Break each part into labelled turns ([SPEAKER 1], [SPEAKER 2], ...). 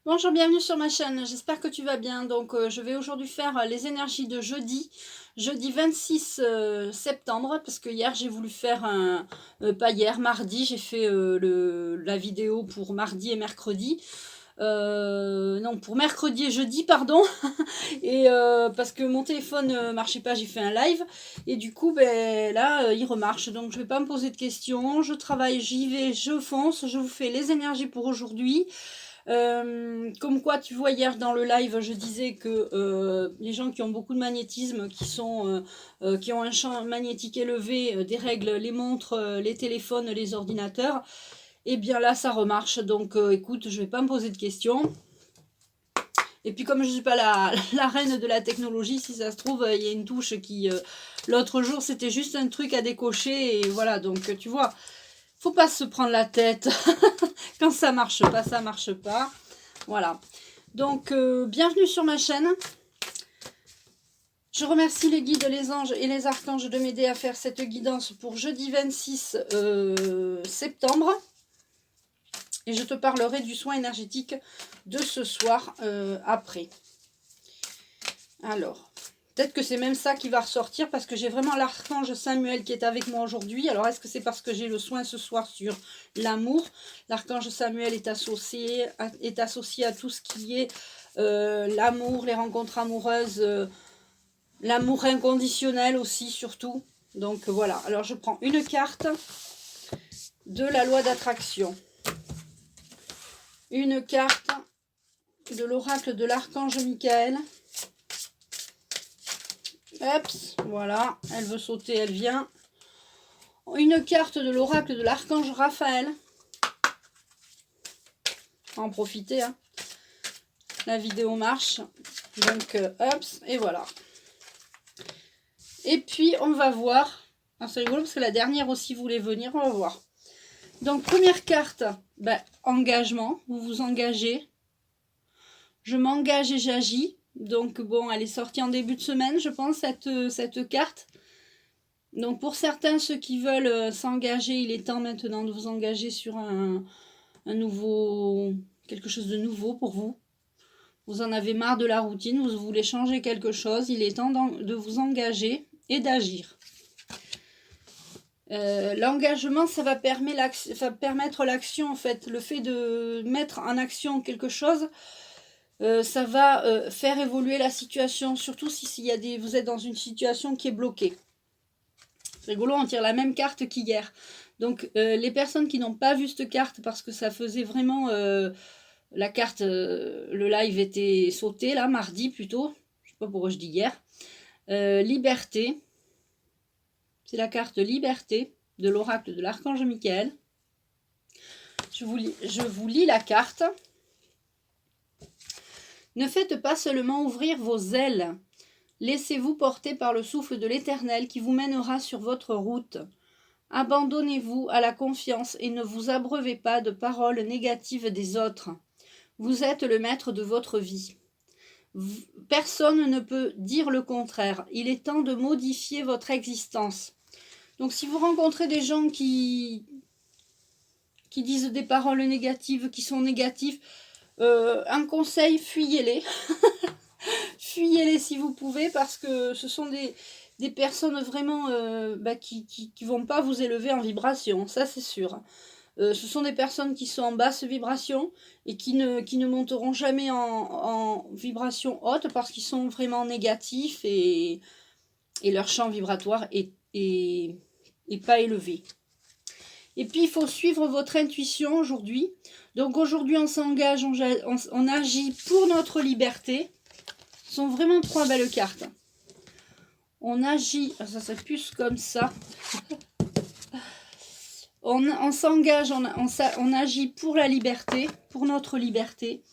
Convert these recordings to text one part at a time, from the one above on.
[SPEAKER 1] Bonjour, bienvenue sur ma chaîne, j'espère que tu vas bien. Donc je vais aujourd'hui faire les énergies de jeudi 26 septembre, parce que hier j'ai voulu faire pas hier, mardi, j'ai fait la vidéo pour mardi et mercredi. Non, pour mercredi et jeudi, pardon. Et parce que mon téléphone marchait pas, j'ai fait un live. Et du coup, ben, là, il remarche. Donc je vais pas me poser de questions, je travaille, j'y vais, je fonce, je vous fais les énergies pour aujourd'hui. Comme quoi, tu vois, hier dans le live, je disais que les gens qui ont beaucoup de magnétisme, qui ont un champ magnétique élevé, dérèglent les montres, les téléphones, les ordinateurs, et bien là, ça remarche. Donc, écoute, je vais pas me poser de questions. Et puis, comme je suis pas la reine de la technologie, si ça se trouve, il y a une touche qui... l'autre jour, c'était juste un truc à décocher, et voilà, donc tu vois, faut pas se prendre la tête. Quand ça marche pas, ça marche pas. Voilà. Donc, bienvenue sur ma chaîne. Je remercie les guides, les anges et les archanges de m'aider à faire cette guidance pour jeudi 26 septembre. Et je te parlerai du soin énergétique de ce soir après. Alors, peut-être que c'est même ça qui va ressortir parce que j'ai vraiment l'archange Samuel qui est avec moi aujourd'hui. Alors, est-ce que c'est parce que j'ai le soin ce soir sur l'amour? L'archange Samuel est associé à tout ce qui est l'amour, les rencontres amoureuses, l'amour inconditionnel aussi surtout. Donc voilà, alors je prends une carte de la loi d'attraction, une carte de l'oracle de l'archange Michael. Hop, voilà, elle veut sauter, elle vient. Une carte de l'oracle de l'archange Raphaël. En profiter, hein. La vidéo marche. Donc, hop, et voilà. Et puis, on va voir. Ah, c'est rigolo parce que la dernière aussi voulait venir, on va voir. Donc, première carte, ben, engagement. Vous vous engagez. Je m'engage et j'agis. Donc, bon, elle est sortie en début de semaine, je pense, cette carte. Donc pour certains, ceux qui veulent s'engager, il est temps maintenant de vous engager sur un nouveau, quelque chose de nouveau pour vous. Vous en avez marre de la routine, vous voulez changer quelque chose, il est temps de vous engager et d'agir. L'engagement, ça va permettre l'action, en fait. Le fait de mettre en action quelque chose, ça va faire évoluer la situation, surtout si vous êtes dans une situation qui est bloquée. C'est rigolo, on tire la même carte qu'hier. Donc, les personnes qui n'ont pas vu cette carte, parce que ça faisait vraiment... la carte, le live était sauté, là, mardi plutôt. Je sais pas pourquoi je dis hier. Liberté. C'est la carte Liberté de l'oracle de l'archange Michael. Je vous lis la carte. Ne faites pas seulement ouvrir vos ailes. Laissez-vous porter par le souffle de l'Éternel qui vous mènera sur votre route. Abandonnez-vous à la confiance et ne vous abreuvez pas de paroles négatives des autres. Vous êtes le maître de votre vie. Personne ne peut dire le contraire. Il est temps de modifier votre existence. Donc si vous rencontrez des gens qui disent des paroles négatives, qui sont négatifs, un conseil, fuyez-les. Fuyez-les si vous pouvez, parce que ce sont des personnes vraiment qui vont pas vous élever en vibration, ça c'est sûr. Ce sont des personnes qui sont en basse vibration et qui ne monteront jamais en vibration haute parce qu'ils sont vraiment négatifs et leur champ vibratoire est pas élevé. Et puis il faut suivre votre intuition aujourd'hui. Donc aujourd'hui on s'engage, on agit pour notre liberté. Ce sont vraiment 3 belles cartes. On agit, ça serait plus comme ça. On s'engage, on agit pour la liberté, pour notre liberté,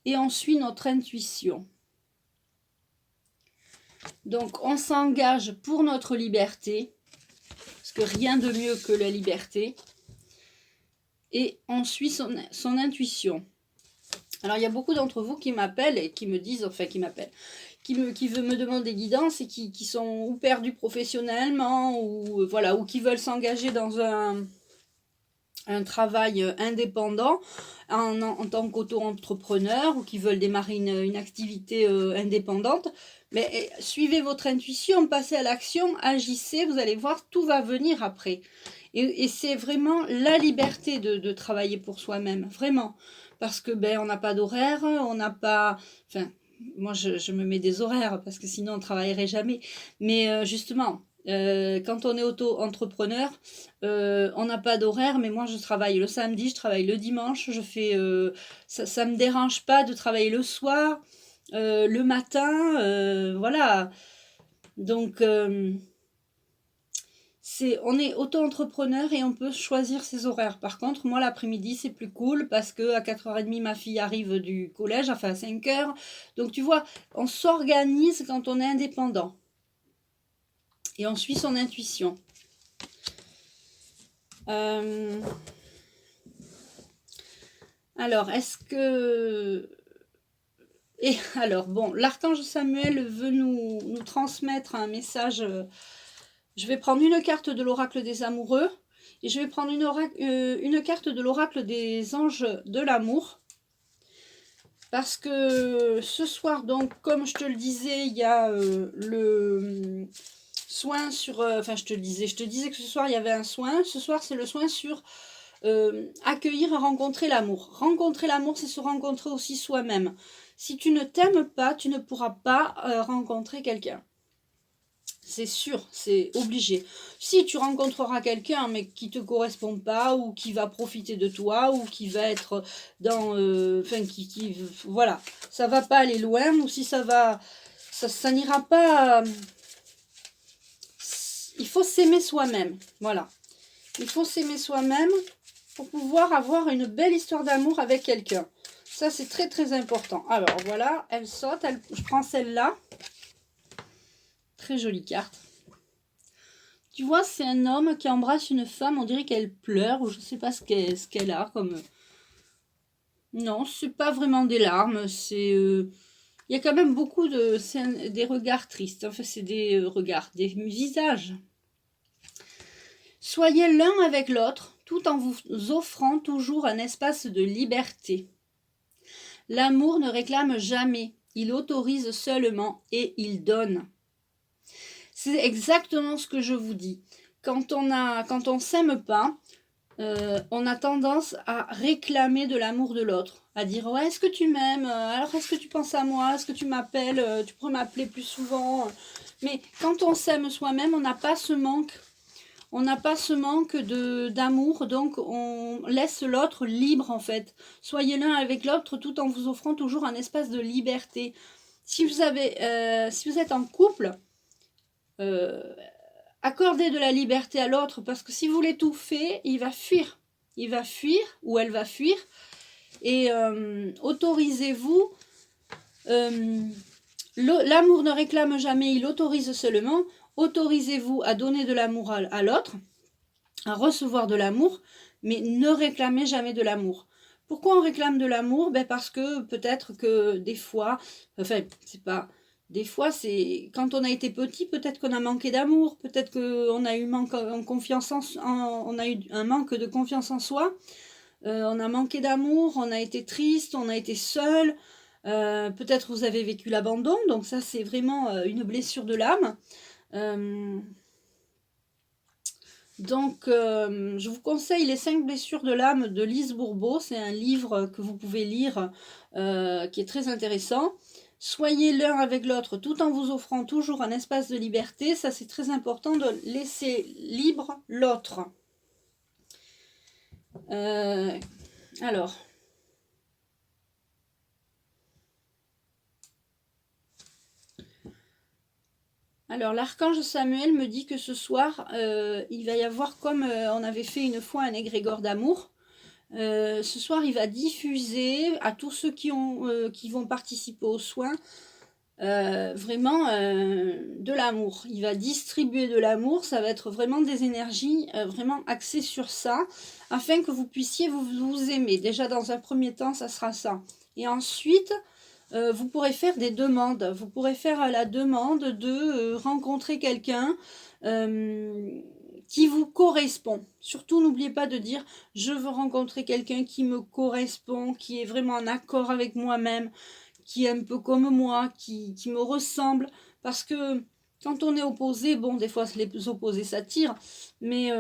[SPEAKER 1] et on suit notre intuition. Donc on s'engage pour notre liberté, parce que rien de mieux que la liberté, et on suit son intuition. Alors il y a beaucoup d'entre vous qui m'appellent et qui me disent, enfin qui veulent me demander des guidances et qui sont ou perdus professionnellement ou voilà, ou qui veulent s'engager dans un travail indépendant en tant qu'auto-entrepreneur ou qui veulent démarrer une activité indépendante, mais suivez votre intuition, passez à l'action, agissez, vous allez voir, tout va venir après. Et c'est vraiment la liberté de travailler pour soi-même, vraiment. Parce que on n'a pas d'horaire, on n'a pas... Enfin, moi je me mets des horaires parce que sinon on ne travaillerait jamais. Mais justement, quand on est auto-entrepreneur, on n'a pas d'horaire, mais moi je travaille le samedi, je travaille le dimanche, je fais, ça me dérange pas de travailler le soir, le matin, voilà. Donc on est auto-entrepreneur et on peut choisir ses horaires. Par contre, moi l'après-midi c'est plus cool parce que à 4h30 ma fille arrive du collège, enfin à 5h. Donc tu vois, on s'organise quand on est indépendant. Et on suit son intuition. Alors, est-ce que... Et alors, bon, l'archange Samuel veut nous transmettre un message. Je vais prendre une carte de l'oracle des amoureux et je vais prendre une carte de l'oracle des anges de l'amour. Parce que ce soir, donc, comme je te le disais, il y a le soin sur... Enfin, je te disais que ce soir, il y avait un soin. Ce soir, c'est le soin sur accueillir et rencontrer l'amour. Rencontrer l'amour, c'est se rencontrer aussi soi-même. Si tu ne t'aimes pas, tu ne pourras pas rencontrer quelqu'un. C'est sûr, c'est obligé. Si tu rencontreras quelqu'un mais qui ne te correspond pas ou qui va profiter de toi ou qui va être dans... Enfin, voilà, ça va pas aller loin ou si ça va... Ça n'ira pas... il faut s'aimer soi-même, voilà. Il faut s'aimer soi-même pour pouvoir avoir une belle histoire d'amour avec quelqu'un. Ça, c'est très, très important. Alors, voilà, elle saute. Je prends celle-là. Très jolie carte. Tu vois, c'est un homme qui embrasse une femme. On dirait qu'elle pleure ou je ne sais pas ce qu'elle a comme... Non, c'est pas vraiment des larmes. C'est... il y a quand même beaucoup de... C'est des regards tristes. Enfin, c'est des regards, des visages. Soyez l'un avec l'autre, tout en vous offrant toujours un espace de liberté. L'amour ne réclame jamais, il autorise seulement et il donne. C'est exactement ce que je vous dis. Quand on s'aime pas, on a tendance à réclamer de l'amour de l'autre, à dire ouais, est-ce que tu m'aimes, alors est-ce que tu penses à moi, est-ce que tu m'appelles, tu pourrais m'appeler plus souvent. Mais quand on s'aime soi-même, on n'a pas ce manque. On n'a pas ce manque d'amour, donc on laisse l'autre libre en fait. Soyez l'un avec l'autre tout en vous offrant toujours un espace de liberté. Si vous êtes en couple, accordez de la liberté à l'autre parce que si vous l'étouffez, il va fuir. Il va fuir ou elle va fuir. Et autorisez-vous. L'amour ne réclame jamais, il autorise seulement. Autorisez-vous à donner de l'amour à l'autre, à recevoir de l'amour, mais ne réclamez jamais de l'amour. Pourquoi on réclame de l'amour? Parce que peut-être que des fois, enfin, c'est pas... Des fois, c'est quand on a été petit, peut-être qu'on a manqué d'amour, peut-être qu'on a eu on a eu un manque de confiance en soi, on a manqué d'amour, on a été triste, on a été seul, peut-être vous avez vécu l'abandon, donc ça c'est vraiment une blessure de l'âme. Donc, je vous conseille Les 5 blessures de l'âme de Lise Bourbeau. C'est un livre que vous pouvez lire qui est très intéressant. Soyez l'un avec l'autre tout en vous offrant toujours un espace de liberté. Ça, c'est très important de laisser libre l'autre. Alors... Alors, l'archange Samuel me dit que ce soir, il va y avoir, comme on avait fait une fois un égrégore d'amour, ce soir, il va diffuser à tous ceux qui vont participer aux soins, vraiment de l'amour. Il va distribuer de l'amour, ça va être vraiment des énergies vraiment axées sur ça, afin que vous puissiez vous aimer. Déjà, dans un premier temps, ça sera ça. Et ensuite... vous pourrez faire des demandes. Vous pourrez faire la demande de rencontrer quelqu'un qui vous correspond. Surtout, n'oubliez pas de dire « je veux rencontrer quelqu'un qui me correspond, qui est vraiment en accord avec moi-même, qui est un peu comme moi, qui me ressemble. » Parce que quand on est opposé, bon, des fois les opposés s'attirent, mais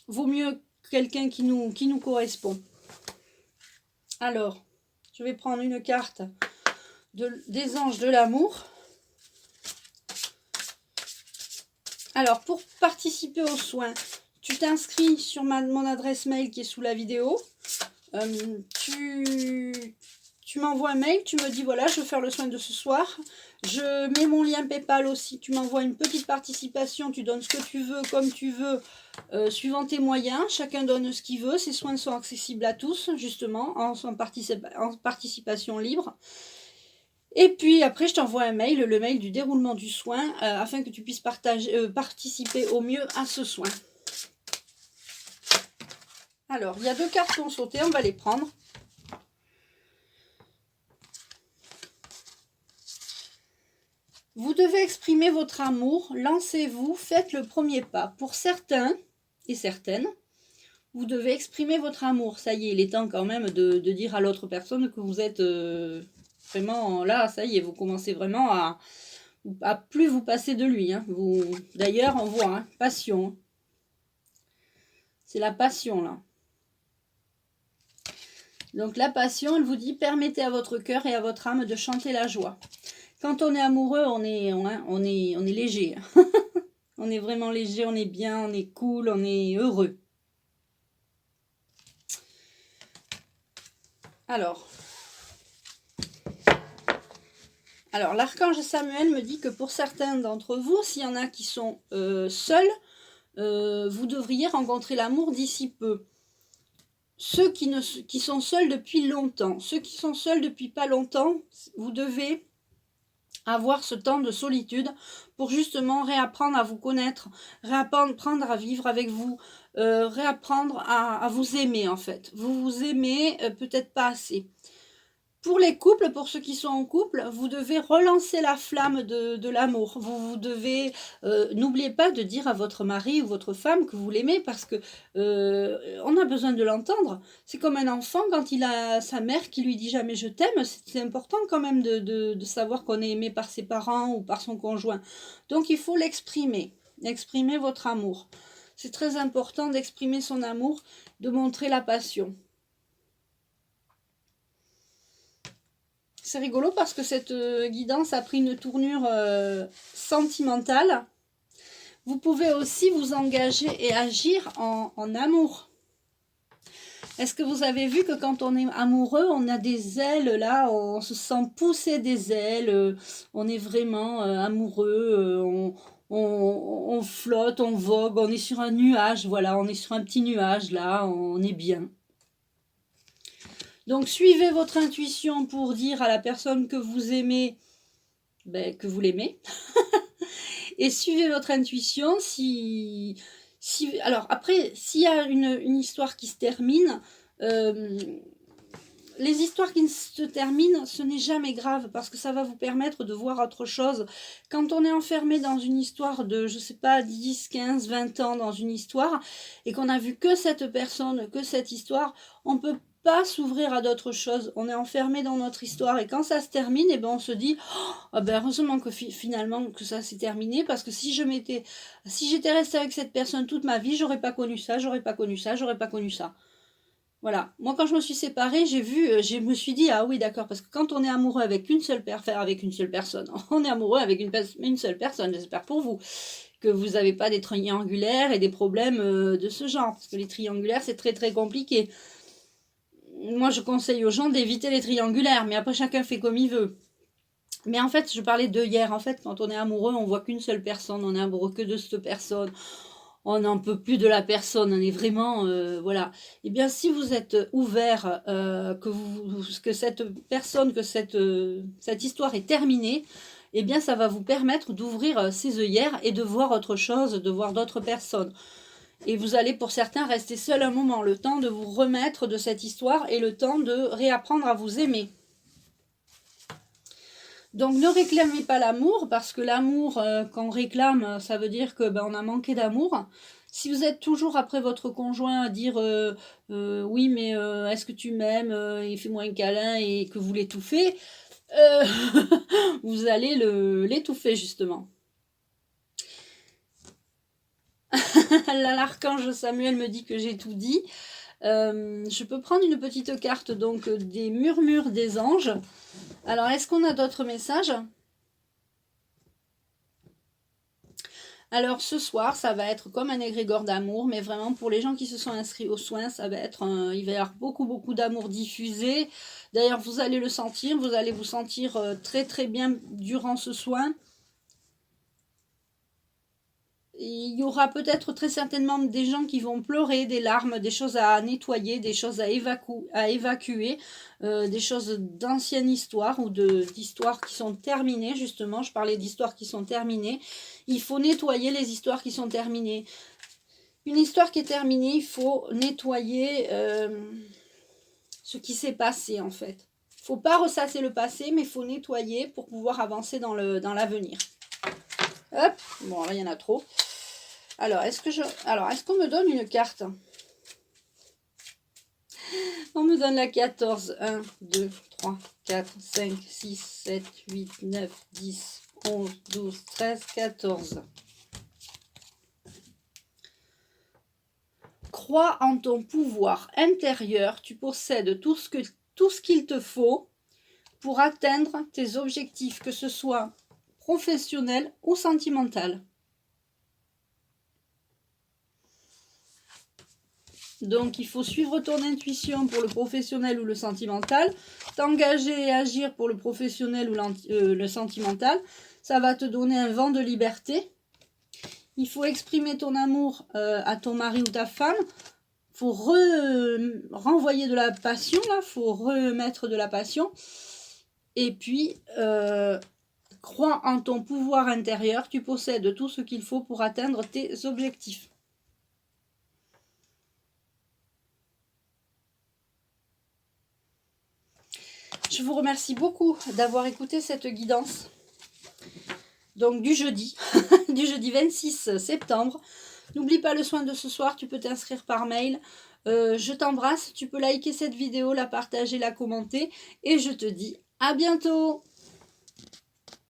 [SPEAKER 1] vaut mieux quelqu'un qui nous correspond. Alors, je vais prendre une carte des anges de l'amour. Alors, pour participer aux soins, tu t'inscris sur mon adresse mail qui est sous la vidéo. Tu m'envoies un mail, tu me dis voilà, je veux faire le soin de ce soir. Je mets mon lien PayPal aussi. Tu m'envoies une petite participation, tu donnes ce que tu veux, comme tu veux, suivant tes moyens. Chacun donne ce qu'il veut. Ces soins sont accessibles à tous, justement, en participation libre. Et puis après, je t'envoie un mail, le mail du déroulement du soin, afin que tu puisses participer au mieux à ce soin. Alors, il y a 2 cartons sautés, on va les prendre. Vous devez exprimer votre amour, lancez-vous, faites le premier pas. Pour certains et certaines, vous devez exprimer votre amour. Ça y est, il est temps quand même de dire à l'autre personne que vous êtes... vraiment, là, ça y est, vous commencez vraiment à plus vous passer de lui. Hein. D'ailleurs, on voit, hein, passion. C'est la passion, là. Donc, la passion, elle vous dit, permettez à votre cœur et à votre âme de chanter la joie. Quand on est amoureux, on est léger. On est vraiment léger, on est bien, on est cool, on est heureux. Alors, l'archange Samuel me dit que pour certains d'entre vous, s'il y en a qui sont seuls, vous devriez rencontrer l'amour d'ici peu. Ceux qui sont seuls depuis longtemps, ceux qui sont seuls depuis pas longtemps, vous devez avoir ce temps de solitude pour justement réapprendre à vous connaître, réapprendre à vivre avec vous, réapprendre à vous aimer en fait. Vous vous aimez peut-être pas assez. Pour les couples, pour ceux qui sont en couple, vous devez relancer la flamme de l'amour. Vous devez, n'oubliez pas de dire à votre mari ou votre femme que vous l'aimez parce que on a besoin de l'entendre. C'est comme un enfant quand il a sa mère qui lui dit jamais je t'aime. C'est important quand même de savoir qu'on est aimé par ses parents ou par son conjoint. Donc il faut l'exprimer, exprimer votre amour. C'est très important d'exprimer son amour, de montrer la passion. C'est rigolo parce que cette guidance a pris une tournure sentimentale. Vous pouvez aussi vous engager et agir en amour. Est-ce que vous avez vu que quand on est amoureux, on a des ailes là, on se sent pousser des ailes, on est vraiment amoureux, on flotte, on vogue, on est sur un nuage, voilà, on est sur un petit nuage là, on est bien. Donc, suivez votre intuition pour dire à la personne que vous aimez que vous l'aimez. Et suivez votre intuition alors, après, s'il y a une histoire qui se termine, les histoires qui se terminent, ce n'est jamais grave parce que ça va vous permettre de voir autre chose. Quand on est enfermé dans une histoire de, je sais pas, 10, 15, 20 ans dans une histoire et qu'on a vu que cette personne, que cette histoire, on peut pas s'ouvrir à d'autres choses, on est enfermé dans notre histoire et quand ça se termine, et ben on se dit oh, heureusement que finalement que ça s'est terminé parce que si j'étais restée avec cette personne toute ma vie, j'aurais pas connu ça, j'aurais pas connu ça, j'aurais pas connu ça. Voilà, moi quand je me suis séparée, je me suis dit ah oui d'accord, parce que quand on est amoureux avec une seule personne, on est amoureux avec une seule personne, j'espère pour vous que vous n'avez pas des triangulaires et des problèmes de ce genre, parce que les triangulaires c'est très très compliqué. Moi, je conseille aux gens d'éviter les triangulaires, mais après, chacun fait comme il veut. Mais en fait, je parlais de hier. En fait, quand on est amoureux, on voit qu'une seule personne. On est amoureux que de cette personne. On n'en peut plus de la personne. On est vraiment... voilà. Eh bien, si vous êtes ouvert, que cette personne, que cette histoire est terminée, eh bien, ça va vous permettre d'ouvrir ses œillères et de voir autre chose, de voir d'autres personnes. Et vous allez pour certains rester seul un moment, le temps de vous remettre de cette histoire et le temps de réapprendre à vous aimer. Donc ne réclamez pas l'amour, parce que l'amour, quand on réclame, ça veut dire que on a manqué d'amour. Si vous êtes toujours après votre conjoint à dire oui mais est-ce que tu m'aimes et fais-moi un câlin et que vous l'étouffez, vous allez l'étouffer justement. L'archange Samuel me dit que j'ai tout dit. Je peux prendre une petite carte donc des murmures des anges. Alors est-ce qu'on a d'autres messages? Alors ce soir, ça va être comme un égrégore d'amour, mais vraiment pour les gens qui se sont inscrits aux soins, ça va être il va y avoir beaucoup d'amour diffusé. D'ailleurs, vous allez le sentir, vous allez vous sentir très bien durant ce soin. Il y aura peut-être très certainement des gens qui vont pleurer, des larmes, des choses à nettoyer, des choses à évacuer, des choses d'ancienne histoire ou d'histoires qui sont terminées, justement. Je parlais d'histoires qui sont terminées. Il faut nettoyer les histoires qui sont terminées. Une histoire qui est terminée, il faut nettoyer ce qui s'est passé, en fait. Il ne faut pas ressasser le passé, mais il faut nettoyer pour pouvoir avancer dans l'avenir. Hop, bon, là, il y en a trop. Alors, est-ce qu'on me donne une carte? On me donne la 14. 1, 2, 3, 4, 5, 6, 7, 8, 9, 10, 11, 12, 13, 14. Crois en ton pouvoir intérieur. Tu possèdes tout ce qu'il te faut pour atteindre tes objectifs, que ce soit professionnel ou sentimental. Donc, il faut suivre ton intuition pour le professionnel ou le sentimental, t'engager et agir pour le professionnel ou le sentimental. Ça va te donner un vent de liberté. Il faut exprimer ton amour à ton mari ou ta femme. Il faut renvoyer de la passion, là. Il faut remettre de la passion. Et puis, crois en ton pouvoir intérieur. Tu possèdes tout ce qu'il faut pour atteindre tes objectifs. Je vous remercie beaucoup d'avoir écouté cette guidance. Donc du jeudi, du jeudi 26 septembre. N'oublie pas le soin de ce soir, tu peux t'inscrire par mail. Je t'embrasse, tu peux liker cette vidéo, la partager, la commenter. Et je te dis à bientôt!